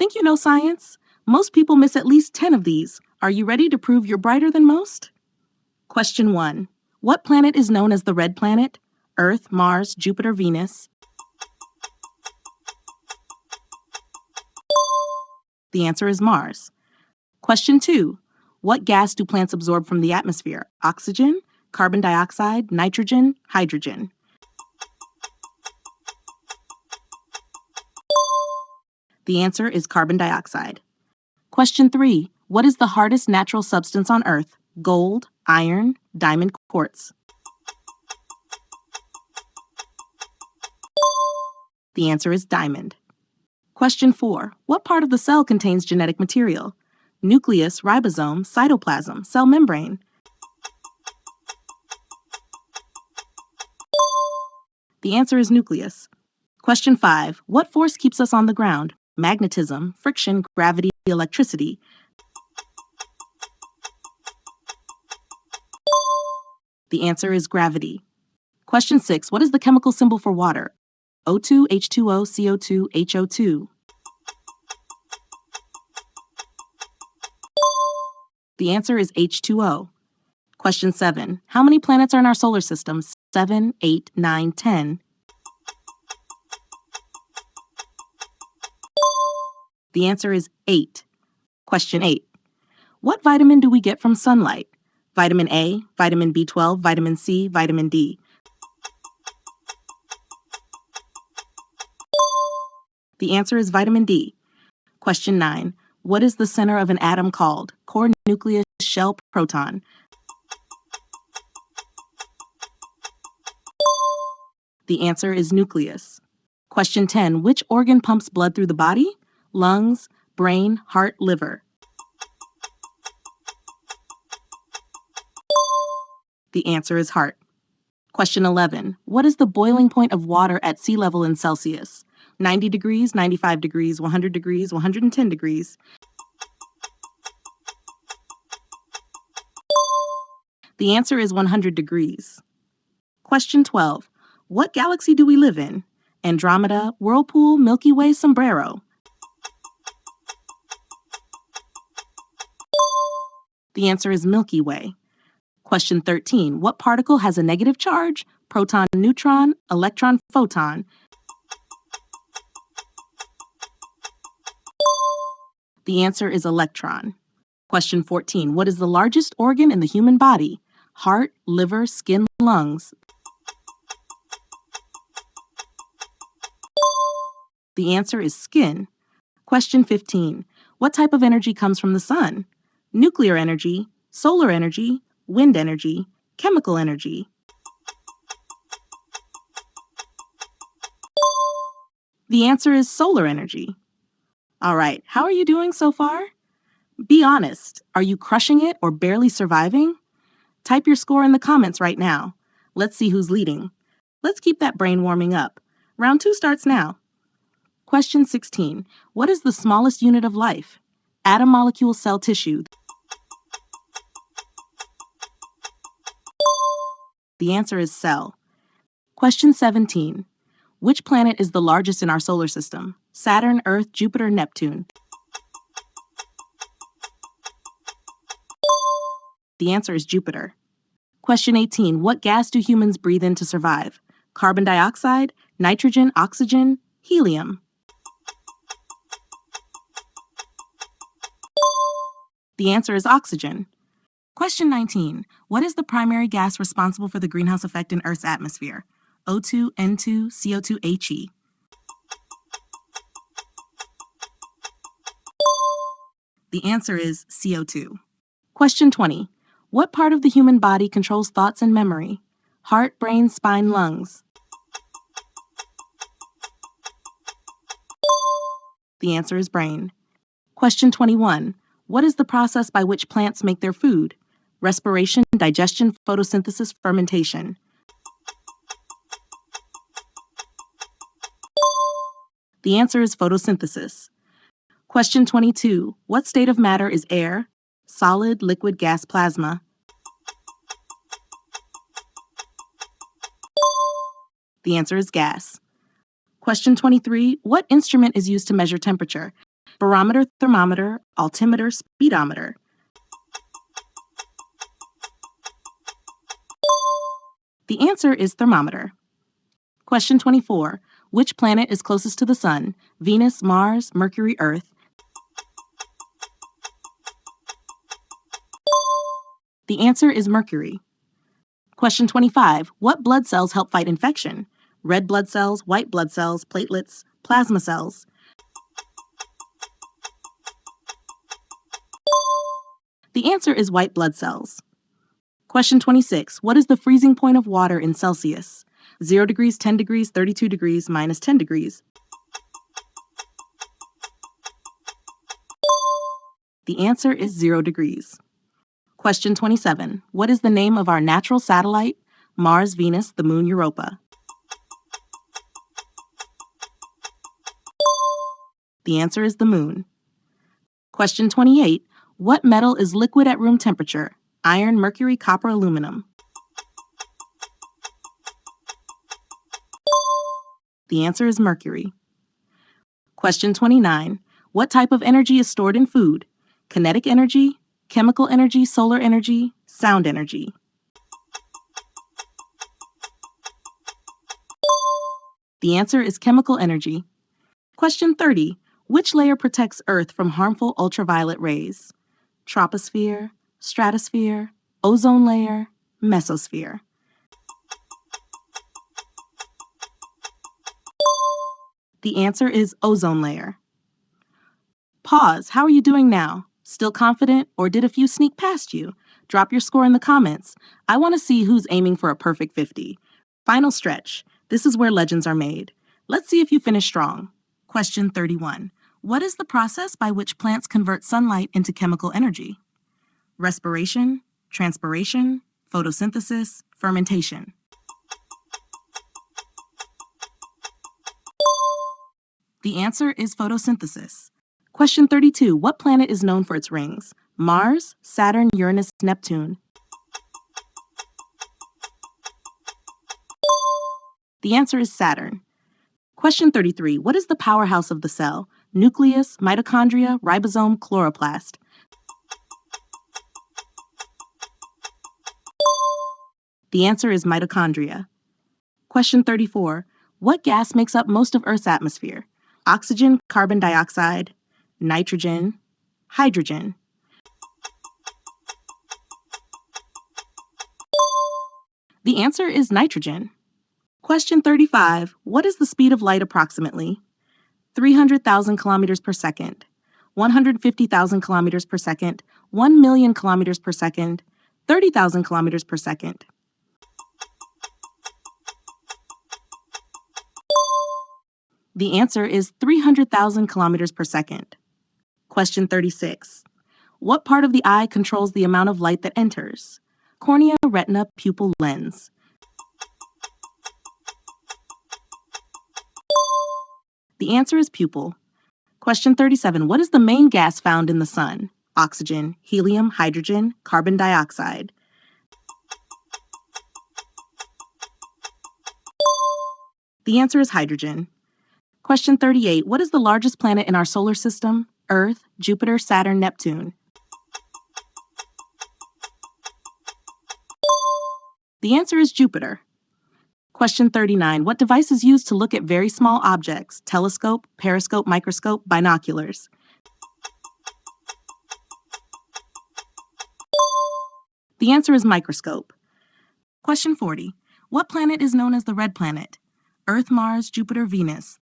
Think you know science? Most people miss at least 10 of these. Are you ready to prove you're brighter than most? Question 1. What planet is known as the red planet? Earth, Mars, Jupiter, Venus. The answer is Mars. Question 2. What gas do plants absorb from the atmosphere? Oxygen, carbon dioxide, nitrogen, hydrogen. The answer is carbon dioxide. Question 3. What is the hardest natural substance on Earth? Gold, iron, diamond, quartz. The answer is diamond. Question 4. What part of the cell contains genetic material? Nucleus, ribosome, cytoplasm, cell membrane. The answer is nucleus. Question 5. What force keeps us on the ground? Magnetism, friction, gravity, electricity. The answer is gravity. Question 6. What is the chemical symbol for water? O2, H2O, CO2, HO2. The answer is H2O. Question 7. How many planets are in our solar system? 7, 8, 9, 10. The answer is 8. Question 8. What vitamin do we get from sunlight? Vitamin A, vitamin B12, vitamin C, vitamin D. The answer is vitamin D. Question 9. What is the center of an atom called? Core, nucleus, shell, proton. The answer is nucleus. Question 10. Which organ pumps blood through the body? Lungs, brain, heart, liver. The answer is heart. Question 11. What is the boiling point of water at sea level in Celsius? 90 degrees, 95 degrees, 100 degrees, 110 degrees. The answer is 100 degrees. Question 12. What galaxy do we live in? Andromeda, Whirlpool, Milky Way, Sombrero. The answer is Milky Way. Question 13. What particle has a negative charge? Proton, neutron, electron, photon. The answer is electron. Question 14. What is the largest organ in the human body? Heart, liver, skin, lungs. The answer is skin. Question 15. What type of energy comes from the sun? Nuclear energy, solar energy, wind energy, chemical energy. The answer is solar energy. All right, how are you doing so far? Be honest. Are you crushing it or barely surviving? Type your score in the comments right now. Let's see who's leading. Let's keep that brain warming up. Round 2 starts now. Question 16. What is the smallest unit of life? Atom, molecule, cell, tissue. The answer is cell. Question 17. Which planet is the largest in our solar system? Saturn, Earth, Jupiter, Neptune. The answer is Jupiter. Question 18. What gas do humans breathe in to survive? Carbon dioxide, nitrogen, oxygen, helium. The answer is oxygen. Question 19. What is the primary gas responsible for the greenhouse effect in Earth's atmosphere? O2, N2, CO2, He. The answer is CO2. Question 20. What part of the human body controls thoughts and memory? Heart, brain, spine, lungs. The answer is brain. Question 21. What is the process by which plants make their food? Respiration, digestion, photosynthesis, fermentation. The answer is photosynthesis. Question 22. What state of matter is air? Solid, liquid, gas, plasma. The answer is gas. Question 23. What instrument is used to measure temperature? Barometer, thermometer, altimeter, speedometer. The answer is thermometer. Question 24. Which planet is closest to the Sun? Venus, Mars, Mercury, Earth? The answer is Mercury. Question 25. What blood cells help fight infection? Red blood cells, white blood cells, platelets, plasma cells? The answer is white blood cells. Question 26. What is the freezing point of water in Celsius? 0 degrees, 10 degrees, 32 degrees, minus 10 degrees. The answer is 0 degrees. Question 27. What is the name of our natural satellite? Mars, Venus, the Moon, Europa? The answer is the Moon. Question 28. What metal is liquid at room temperature? Iron, mercury, copper, aluminum? The answer is mercury. Question 29. What type of energy is stored in food? Kinetic energy, chemical energy, solar energy, sound energy? The answer is chemical energy. Question 30. Which layer protects Earth from harmful ultraviolet rays? Troposphere, stratosphere, ozone layer, mesosphere? The answer is ozone layer. Pause. How are you doing now? Still confident, or did a few sneak past you? Drop your score in the comments. I want to see who's aiming for a perfect 50. Final stretch. This is where legends are made. Let's see if you finish strong. Question 31. What is the process by which plants convert sunlight into chemical energy? Respiration, transpiration, photosynthesis, fermentation? The answer is photosynthesis. Question 32. What planet is known for its rings? Mars, Saturn, Uranus, Neptune? The answer is Saturn. Question 33. What is the powerhouse of the cell? Nucleus, mitochondria, ribosome, chloroplast? The answer is mitochondria. Question 34. What gas makes up most of Earth's atmosphere? Oxygen, carbon dioxide, nitrogen, hydrogen? The answer is nitrogen. Question 35. What is the speed of light approximately? 300,000 kilometers per second, 150,000 kilometers per second, 1 million kilometers per second, 30,000 kilometers per second? The answer is 300,000 kilometers per second. Question 36. What part of the eye controls the amount of light that enters? Cornea, retina, pupil, lens? The answer is pupil. Question 37. What is the main gas found in the sun? Oxygen, helium, hydrogen, carbon dioxide? The answer is hydrogen. Question 38. What is the largest planet in our solar system? Earth, Jupiter, Saturn, Neptune? The answer is Jupiter. Question 39. What device is used to look at very small objects? Telescope, periscope, microscope, binoculars? The answer is microscope. Question 40. What planet is known as the red planet? Earth, Mars, Jupiter, Venus?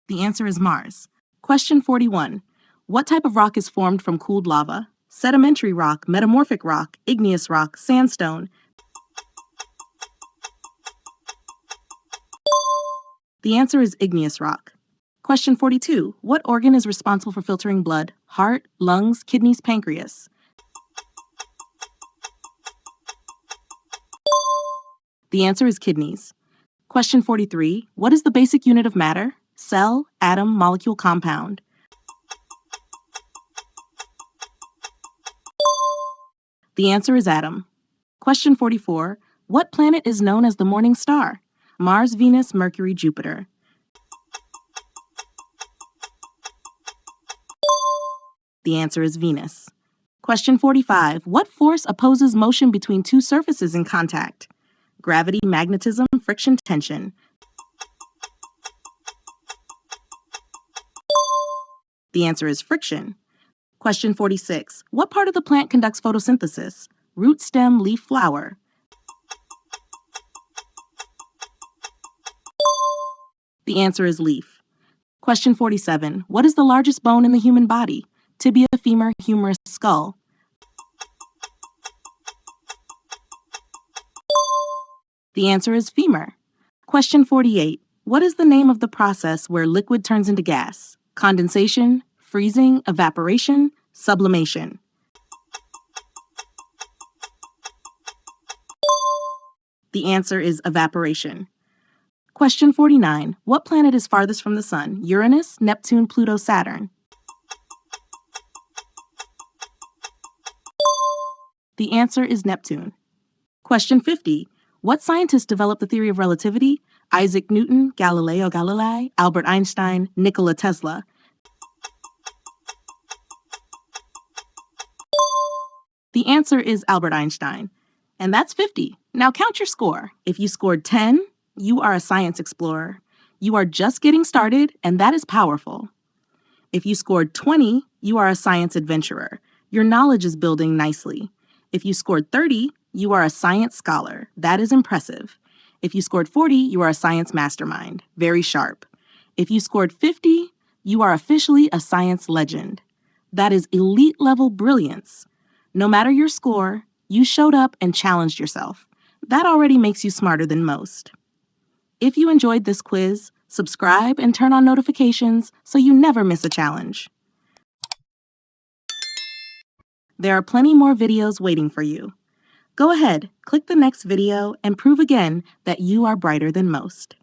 The answer is Mars. Question 41. What type of rock is formed from cooled lava? Sedimentary rock, metamorphic rock, igneous rock, sandstone? The answer is igneous rock. Question 42. What organ is responsible for filtering blood? Heart, lungs, kidneys, pancreas? The answer is kidneys. Question 43. What is the basic unit of matter? Cell, atom, molecule, compound? The answer is atom. Question 44. What planet is known as the morning star? Mars, Venus, Mercury, Jupiter? The answer is Venus. Question 45. What force opposes motion between two surfaces in contact? Gravity, magnetism, friction, tension. The answer is friction. Question 46. What part of the plant conducts photosynthesis? Root, stem, leaf, flower. The answer is leaf. Question 47. What is the largest bone in the human body? Tibia, femur, humerus, skull. The answer is femur. Question 48. What is the name of the process where liquid turns into gas? Condensation, freezing, evaporation, sublimation. The answer is evaporation. Question 49. What planet is farthest from the Sun? Uranus, Neptune, Pluto, Saturn. The answer is Neptune. Question 50. What scientist developed the theory of relativity? Isaac Newton, Galileo Galilei, Albert Einstein, Nikola Tesla. The answer is Albert Einstein. And that's 50. Now count your score. If you scored 10, you are a science explorer. You are just getting started, and that is powerful. If you scored 20, you are a science adventurer. Your knowledge is building nicely. If you scored 30, you are a science scholar. That is impressive. If you scored 40, you are a science mastermind. Very sharp. If you scored 50, you are officially a science legend. That is elite level brilliance. No matter your score, you showed up and challenged yourself. That already makes you smarter than most. If you enjoyed this quiz, subscribe and turn on notifications so you never miss a challenge. There are plenty more videos waiting for you. Go ahead, click the next video and prove again that you are brighter than most.